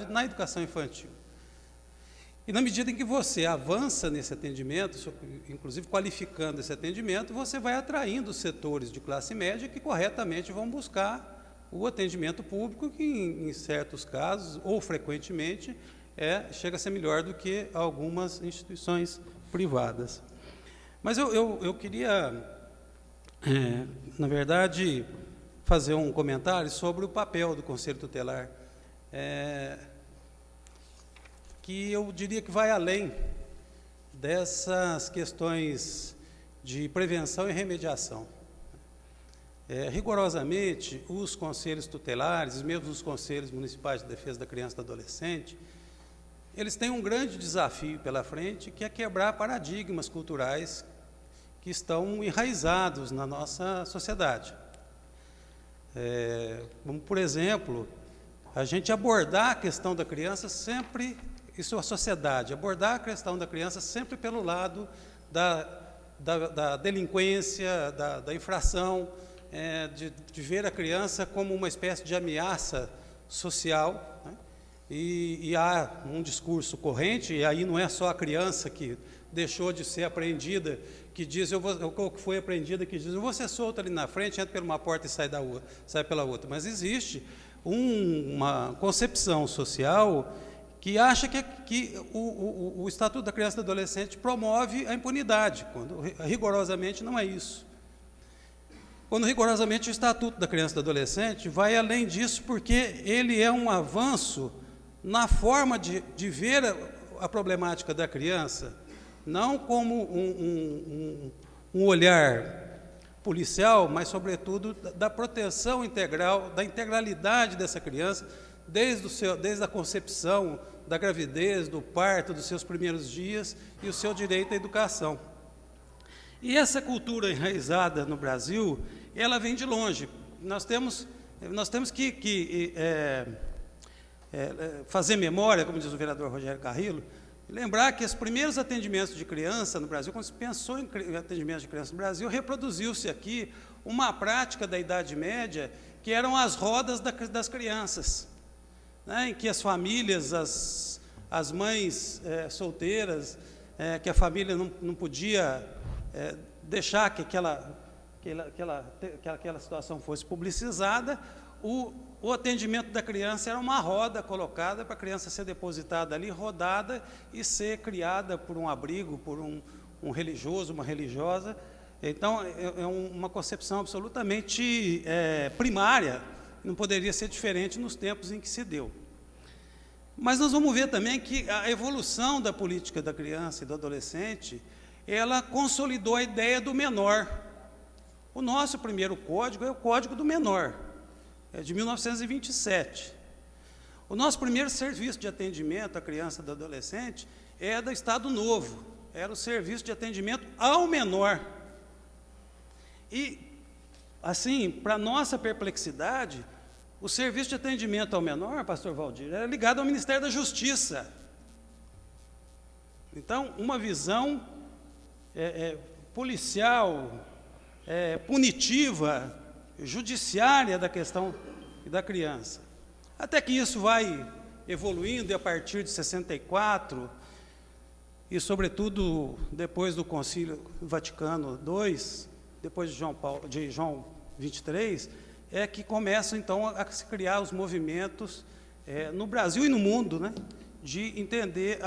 na educação infantil. E na medida em que você avança nesse atendimento, inclusive qualificando esse atendimento, você vai atraindo setores de classe média que corretamente vão buscar o atendimento público, que em certos casos, ou frequentemente, chega a ser melhor do que algumas instituições privadas. Mas eu queria, na verdade, fazer um comentário sobre o papel do Conselho Tutelar, que eu diria que vai além dessas questões de prevenção e remediação. Rigorosamente, os conselhos tutelares, mesmo os conselhos municipais de defesa da criança e do adolescente, eles têm um grande desafio pela frente, que é quebrar paradigmas culturais que estão enraizados na nossa sociedade. Como, por exemplo, a gente abordar a questão da criança sempre, isso é a sociedade, abordar a questão da criança sempre pelo lado da delinquência, da infração, de ver a criança como uma espécie de ameaça social, né? E há um discurso corrente, e aí não é só a criança que deixou de ser apreendida, que diz, ou que foi apreendida, que diz, eu vou ser solto ali na frente, entra por uma porta e sai pela outra. Mas existe uma concepção social que acha que o Estatuto da Criança e do Adolescente promove a impunidade, quando rigorosamente não é isso. Quando rigorosamente o Estatuto da Criança e do Adolescente vai além disso, porque ele é um avanço na forma de ver a problemática da criança, não como um olhar policial, mas, sobretudo, da proteção integral, da integralidade dessa criança, desde a concepção, da gravidez, do parto, dos seus primeiros dias e o seu direito à educação. E essa cultura enraizada no Brasil, ela vem de longe. Nós temos que fazer memória, como diz o vereador Rogério Carrillo, lembrar que os primeiros atendimentos de criança no Brasil, quando se pensou em atendimentos de criança no Brasil, reproduziu-se aqui uma prática da Idade Média, que eram as rodas das crianças, né, em que as famílias, as mães solteiras, que a família não podia deixar que aquela situação fosse publicizada, o atendimento da criança era uma roda colocada para a criança ser depositada ali, rodada e ser criada por um abrigo, por um religioso, uma religiosa. Então, é uma concepção absolutamente primária, não poderia ser diferente nos tempos em que se deu. Mas nós vamos ver também que a evolução da política da criança e do adolescente, ela consolidou a ideia do menor. O nosso primeiro código é o Código do Menor, de 1927. O nosso primeiro serviço de atendimento à criança e ao adolescente é do Estado Novo, era o serviço de atendimento ao menor. E, assim, para nossa perplexidade, o serviço de atendimento ao menor, pastor Valdir, era ligado ao Ministério da Justiça. Então, uma visão policial, punitiva, judiciária da questão da criança. Até que isso vai evoluindo, e a partir de 64, e sobretudo depois do Concílio Vaticano II, depois de João 23, é que começam então a se criar os movimentos no Brasil e no mundo, né, de entender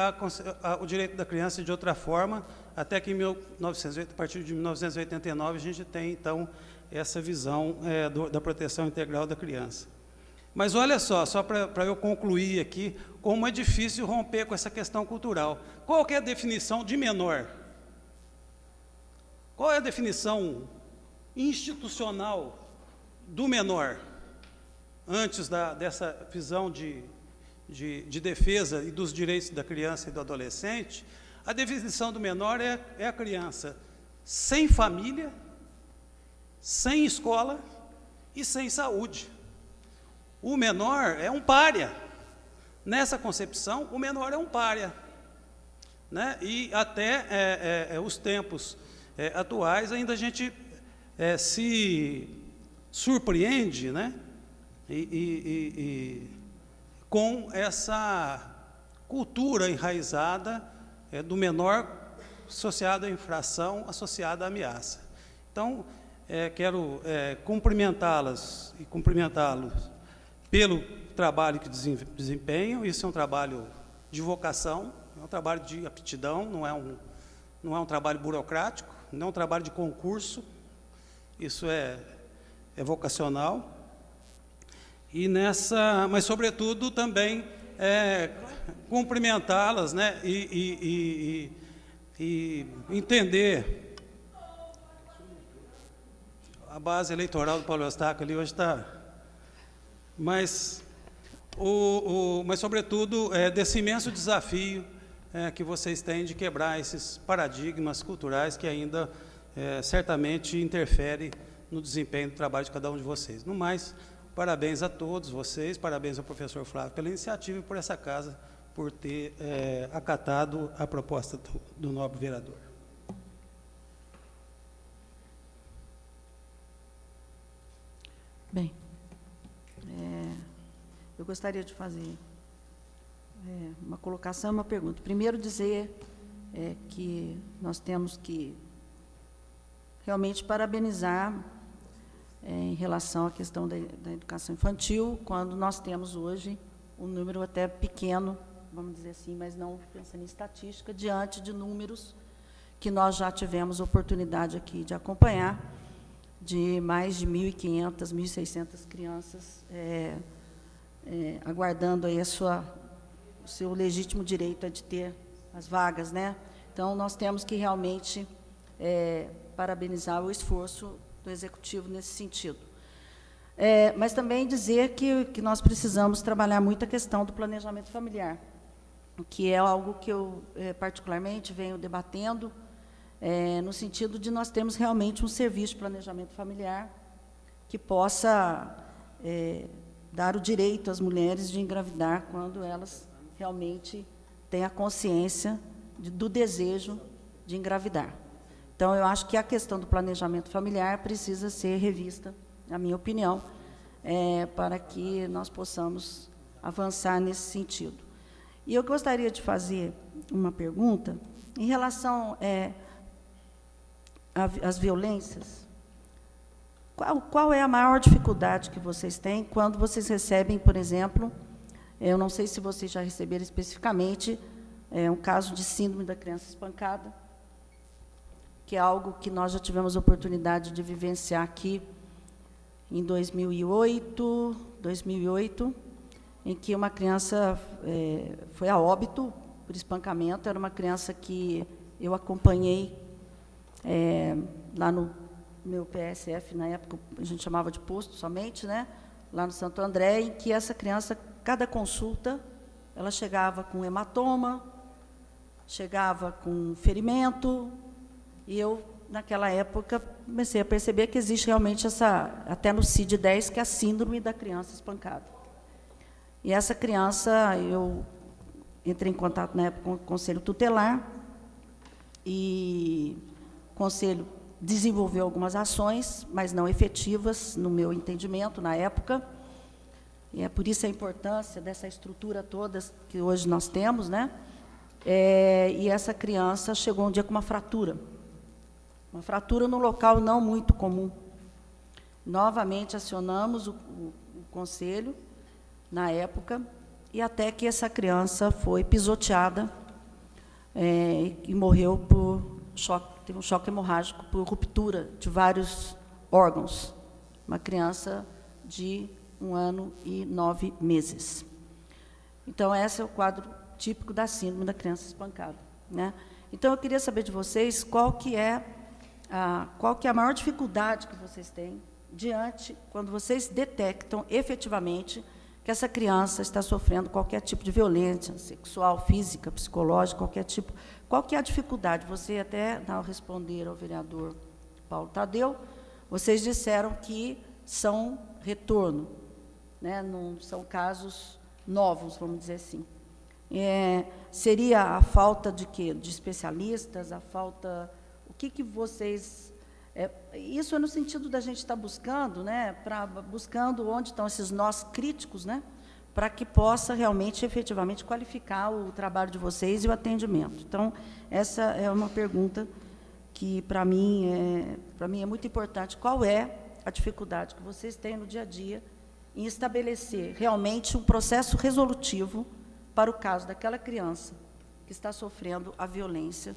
o direito da criança de outra forma, até que a partir de 1989 a gente tem então essa visão da proteção integral da criança. Mas olha só para eu concluir aqui, como é difícil romper com essa questão cultural. Qual que é a definição de menor? Qual é a definição institucional do menor, antes dessa visão de defesa e dos direitos da criança e do adolescente? A definição do menor é a criança sem família, sem escola e sem saúde. O menor é um pária. Nessa concepção, o menor é um pária, né? E até os tempos atuais, ainda a gente se surpreende, né? com essa cultura enraizada do menor associado à infração, associada à ameaça. Então, quero cumprimentá-las e cumprimentá-los pelo trabalho que desempenham. Isso é um trabalho de vocação, é um trabalho de aptidão, não é um trabalho burocrático, não é um trabalho de concurso, isso é vocacional. Mas, sobretudo, também cumprimentá-las, né, e entender a base eleitoral do Paulo Eustáquio ali hoje está... Mas, sobretudo, desse imenso desafio que vocês têm de quebrar esses paradigmas culturais que ainda certamente interferem no desempenho do trabalho de cada um de vocês. No mais, parabéns a todos vocês, parabéns ao professor Flávio pela iniciativa e por essa casa, por ter acatado a proposta do nobre vereador. Bem, eu gostaria de fazer uma colocação e uma pergunta. Primeiro, dizer que nós temos que realmente parabenizar em relação à questão da educação infantil, quando nós temos hoje um número até pequeno, vamos dizer assim, mas não pensando em estatística, diante de números que nós já tivemos oportunidade aqui de acompanhar, de mais de 1.500, 1.600 crianças aguardando aí o seu legítimo direito de ter as vagas, né? Então, nós temos que realmente parabenizar o esforço do Executivo nesse sentido. Mas também dizer que nós precisamos trabalhar muito a questão do planejamento familiar, que é algo que eu, particularmente, venho debatendo, no sentido de nós termos realmente um serviço de planejamento familiar que possa dar o direito às mulheres de engravidar quando elas realmente têm a consciência do desejo de engravidar. Então, eu acho que a questão do planejamento familiar precisa ser revista, na minha opinião, para que nós possamos avançar nesse sentido. E eu gostaria de fazer uma pergunta em relação às violências. Qual é a maior dificuldade que vocês têm quando vocês recebem, por exemplo, eu não sei se vocês já receberam especificamente, um caso de síndrome da criança espancada, que é algo que nós já tivemos oportunidade de vivenciar aqui em 2008, em que uma criança foi a óbito por espancamento. Era uma criança que eu acompanhei lá no meu PSF, na época a gente chamava de posto somente, né? Lá no Santo André, em que essa criança, cada consulta, ela chegava com hematoma, chegava com ferimento, e eu, naquela época, comecei a perceber que existe realmente até no CID-10, que é a síndrome da criança espancada. E essa criança, eu entrei em contato na época com o Conselho Tutelar, e o Conselho desenvolveu algumas ações, mas não efetivas, no meu entendimento, na época. E é por isso a importância dessa estrutura toda que hoje nós temos, né? E essa criança chegou um dia com uma fratura no local não muito comum. Novamente acionamos o Conselho, na época, e até que essa criança foi pisoteada e morreu por choque, teve um choque hemorrágico por ruptura de vários órgãos. Uma criança de 1 ano e 9 meses. Então, esse é o quadro típico da síndrome da criança espancada, né? Então, eu queria saber de vocês qual que é a maior dificuldade que vocês têm quando vocês detectam efetivamente que essa criança está sofrendo qualquer tipo de violência sexual, física, psicológica, qualquer tipo. Qual que é a dificuldade? Você até, ao responder ao vereador Paulo Tadeu, vocês disseram que são retorno, né? Não são casos novos, vamos dizer assim. Seria a falta de quê? De especialistas, a falta... O que vocês... isso é no sentido da gente estar buscando, né? Buscando onde estão esses nós críticos, né? para que possa realmente, efetivamente, qualificar o trabalho de vocês e o atendimento. Então, essa é uma pergunta que, para mim é muito importante. Qual é a dificuldade que vocês têm no dia a dia em estabelecer realmente um processo resolutivo para o caso daquela criança que está sofrendo a violência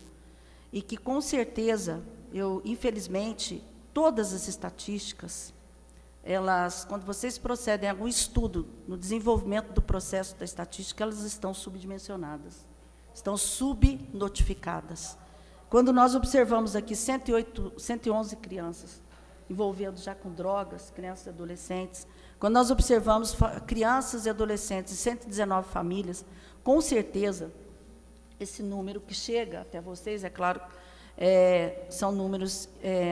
e que, com certeza, infelizmente, todas as estatísticas, quando vocês procedem a algum estudo no desenvolvimento do processo da estatística, elas estão subdimensionadas, estão subnotificadas. Quando nós observamos aqui 111 crianças envolvidas já com drogas, crianças e adolescentes, quando nós observamos crianças e adolescentes em 119 famílias, com certeza, esse número que chega até vocês, é claro, são números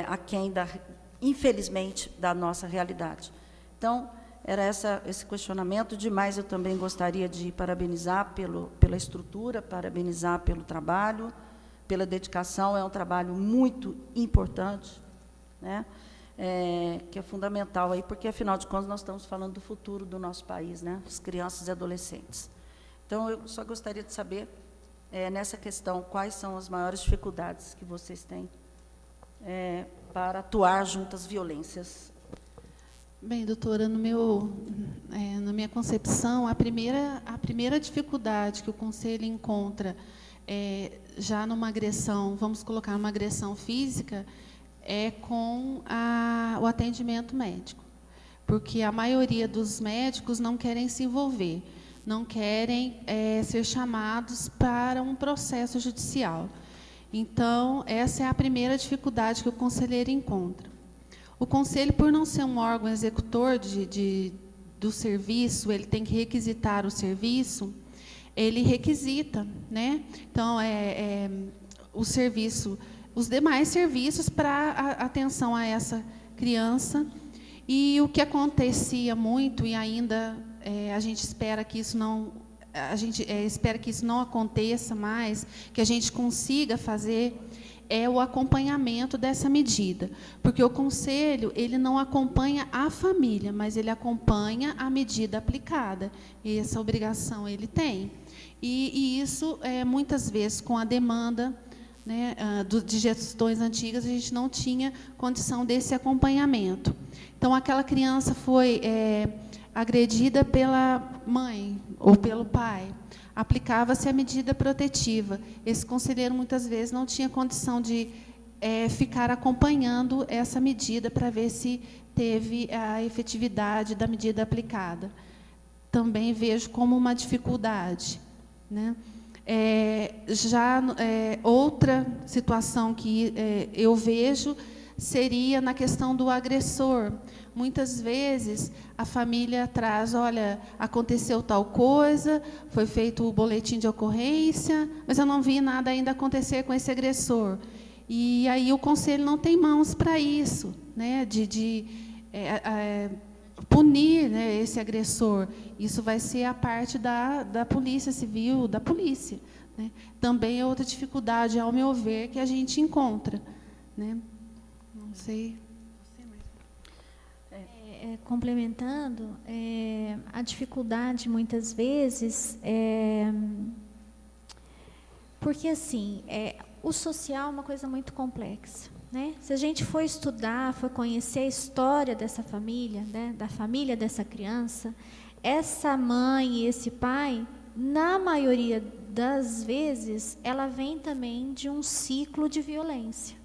aquém, infelizmente, da nossa realidade. Então, era esse questionamento. Demais, eu também gostaria de parabenizar pela estrutura, parabenizar pelo trabalho, pela dedicação. É um trabalho muito importante, né? Que é fundamental, aí, porque, afinal de contas, nós estamos falando do futuro do nosso país, né? As crianças e adolescentes. Então, eu só gostaria de saber, nessa questão, quais são as maiores dificuldades que vocês têm para atuar junto às violências. Bem, doutora, na minha concepção, a primeira dificuldade que o Conselho encontra já numa agressão, vamos colocar uma agressão física, é com o atendimento médico. Porque a maioria dos médicos não querem se envolver, não querem ser chamados para um processo judicial. Então, essa é a primeira dificuldade que o conselheiro encontra. O conselho, por não ser um órgão executor do serviço, ele tem que requisitar o serviço, ele requisita, né? Então, os demais serviços para atenção a essa criança. E o que acontecia muito, e ainda a gente espera que isso não aconteça mais, que a gente consiga fazer, é o acompanhamento dessa medida. Porque o Conselho, ele não acompanha a família, mas ele acompanha a medida aplicada. E essa obrigação ele tem. E isso, muitas vezes, com a demanda, né, de gestões antigas, a gente não tinha condição desse acompanhamento. Então, aquela criança foi agredida pela mãe ou pelo pai, aplicava-se a medida protetiva. Esse conselheiro, muitas vezes, não tinha condição de ficar acompanhando essa medida para ver se teve a efetividade da medida aplicada. Também vejo como uma dificuldade, né? Outra situação que eu vejo seria na questão do agressor. Muitas vezes, a família traz, olha, aconteceu tal coisa, foi feito o boletim de ocorrência, mas eu não vi nada ainda acontecer com esse agressor. E aí o conselho não tem mãos para isso, né, de punir, né, esse agressor. Isso vai ser a parte da Polícia Civil, da polícia, né? Também é outra dificuldade, ao meu ver, que a gente encontra, né? Não sei. Complementando, a dificuldade, muitas vezes, porque, assim, o social é uma coisa muito complexa, né? Se a gente for estudar, for conhecer a história dessa família, né, da família dessa criança, essa mãe e esse pai, na maioria das vezes, ela vem também de um ciclo de violência.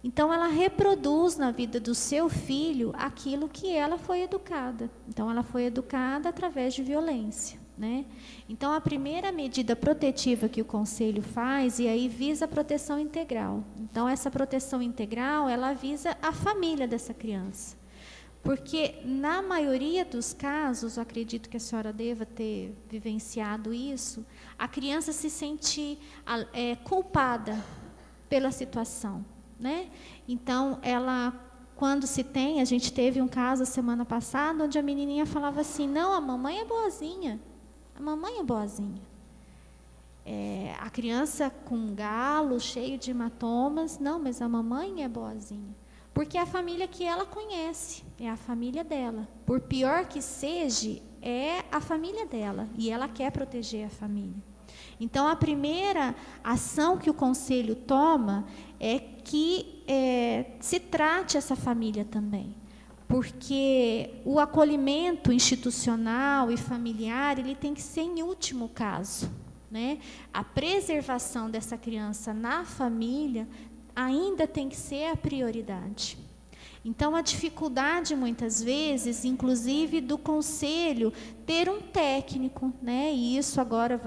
Então, ela reproduz na vida do seu filho aquilo que ela foi educada. Então, ela foi educada através de violência, né? Então, a primeira medida protetiva que o Conselho faz, e aí visa a proteção integral. Então, essa proteção integral, ela visa a família dessa criança. Porque, na maioria dos casos, eu acredito que a senhora deva ter vivenciado isso, a criança se sente culpada pela situação, né? Então, quando a gente teve um caso a semana passada, onde a menininha falava assim, não, a mamãe é boazinha, a mamãe é boazinha. A criança com um galo, cheio de hematomas, não, mas a mamãe é boazinha. Porque é a família que ela conhece, é a família dela. Por pior que seja, é a família dela, e ela quer proteger a família. Então, a primeira ação que o conselho toma é que se trate essa família também, porque o acolhimento institucional e familiar, ele tem que ser em último caso, né? A preservação dessa criança na família ainda tem que ser a prioridade. Então, a dificuldade, muitas vezes, inclusive do conselho, ter um técnico, né? E isso agora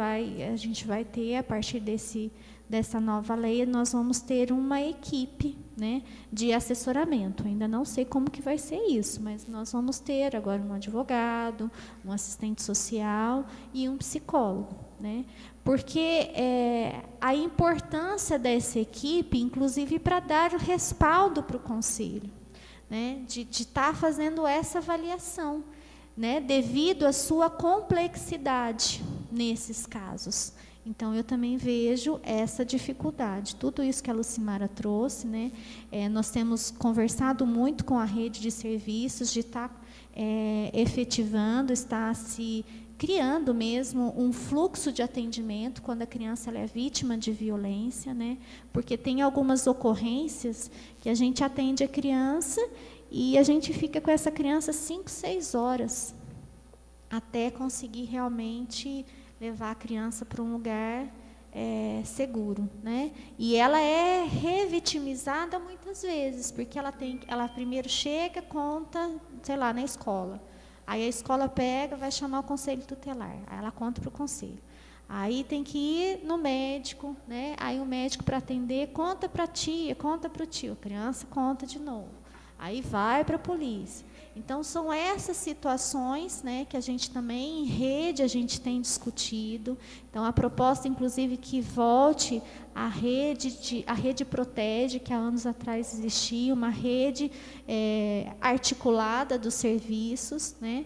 a gente vai ter, a partir dessa nova lei, nós vamos ter uma equipe, né, de assessoramento. Ainda não sei como que vai ser isso, mas nós vamos ter agora um advogado, um assistente social e um psicólogo, né? Porque a importância dessa equipe, inclusive para dar o respaldo para o conselho, né, de estar fazendo essa avaliação, né, devido à sua complexidade nesses casos. Então, eu também vejo essa dificuldade. Tudo isso que a Lucimara trouxe, né, nós temos conversado muito com a rede de serviços, de estar efetivando, está se criando mesmo um fluxo de atendimento quando a criança ela é vítima de violência, né? Porque tem algumas ocorrências que a gente atende a criança e a gente fica com essa criança 5, 6 horas até conseguir realmente levar a criança para um lugar seguro, né? E ela é revitimizada muitas vezes, porque ela primeiro chega, conta, sei lá, na escola. Aí a escola pega, vai chamar o conselho tutelar. Aí ela conta para o conselho. Aí tem que ir no médico, né? Aí o médico, para atender, conta para a tia, conta para o tio. A criança conta de novo. Aí vai para a polícia. Então, são essas situações, né, que a gente também, em rede, a gente tem discutido. Então, a proposta, inclusive, que volte a rede Protege, que há anos atrás existia, uma rede articulada dos serviços, né,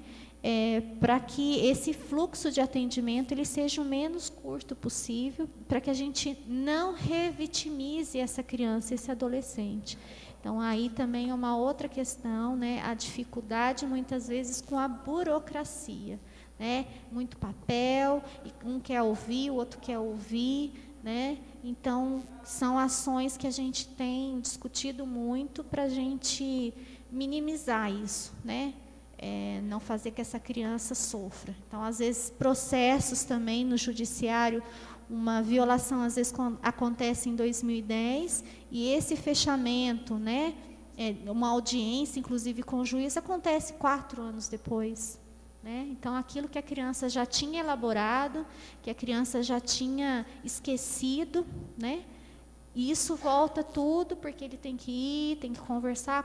para que esse fluxo de atendimento ele seja o menos curto possível, para que a gente não revitimize essa criança, esse adolescente. Então, aí também é uma outra questão, né, a dificuldade, muitas vezes, com a burocracia, né, muito papel, um quer ouvir, o outro quer ouvir, né, então, são ações que a gente tem discutido muito para a gente minimizar isso, né, não fazer que essa criança sofra. Então, às vezes, processos também no judiciário, uma violação, às vezes, acontece em 2010, e esse fechamento, né, uma audiência, inclusive com o juiz, acontece 4 anos depois, né? Então, aquilo que a criança já tinha elaborado, que a criança já tinha esquecido, né, isso volta tudo, porque ele tem que ir, tem que conversar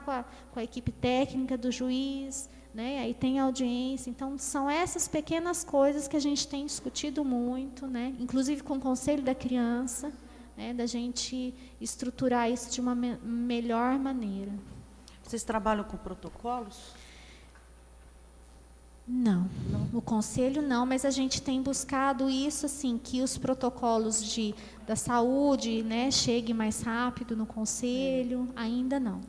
com a equipe técnica do juiz, né? Aí tem audiência. Então, são essas pequenas coisas que a gente tem discutido muito, né? Inclusive com o Conselho da Criança, né? Da gente estruturar isso de uma melhor maneira. Vocês trabalham com protocolos? Não, o Conselho não, mas a gente tem buscado isso, assim, que os protocolos da saúde, né, cheguem mais rápido no Conselho, ainda não.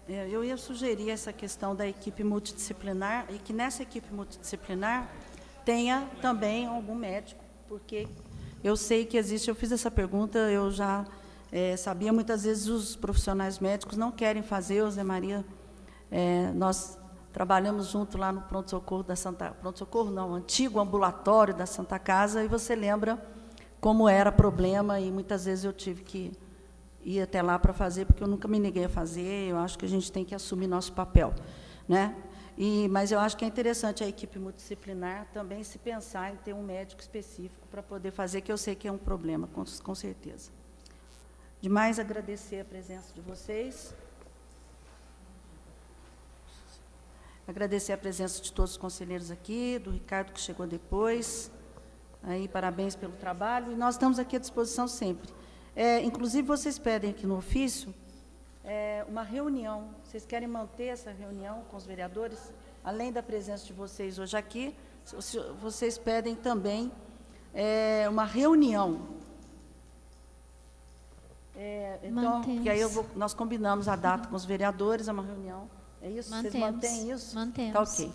Eu ia sugerir essa questão da equipe multidisciplinar, e que nessa equipe multidisciplinar tenha também algum médico, porque eu sei que existe, eu fiz essa pergunta, eu já sabia, muitas vezes os profissionais médicos não querem fazer, o Zé Maria, nós trabalhamos junto lá no pronto-socorro pronto-socorro não, antigo ambulatório da Santa Casa, e você lembra como era problema, e muitas vezes eu tive que ir até lá para fazer, porque eu nunca me neguei a fazer, eu acho que a gente tem que assumir nosso papel, né? Mas eu acho que é interessante a equipe multidisciplinar também se pensar em ter um médico específico para poder fazer, que eu sei que é um problema, com certeza. Demais agradecer a presença de vocês. Agradecer a presença de todos os conselheiros aqui, do Ricardo, que chegou depois. Aí, parabéns pelo trabalho. E nós estamos aqui à disposição sempre. Inclusive, vocês pedem aqui no ofício uma reunião. Vocês querem manter essa reunião com os vereadores? Além da presença de vocês hoje aqui, vocês pedem também uma reunião. Então, porque aí nós combinamos a data com os vereadores, é uma reunião. É isso? Mantemos. Vocês mantêm isso? Mantemos. Tá ok.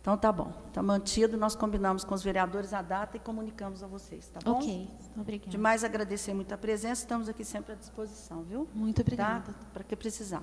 Então, tá bom. Está mantido, nós combinamos com os vereadores a data e comunicamos a vocês, tá bom? Ok, obrigada. Demais agradecer muito a presença, estamos aqui sempre à disposição, viu? Muito obrigada. Tá? Para que precisar.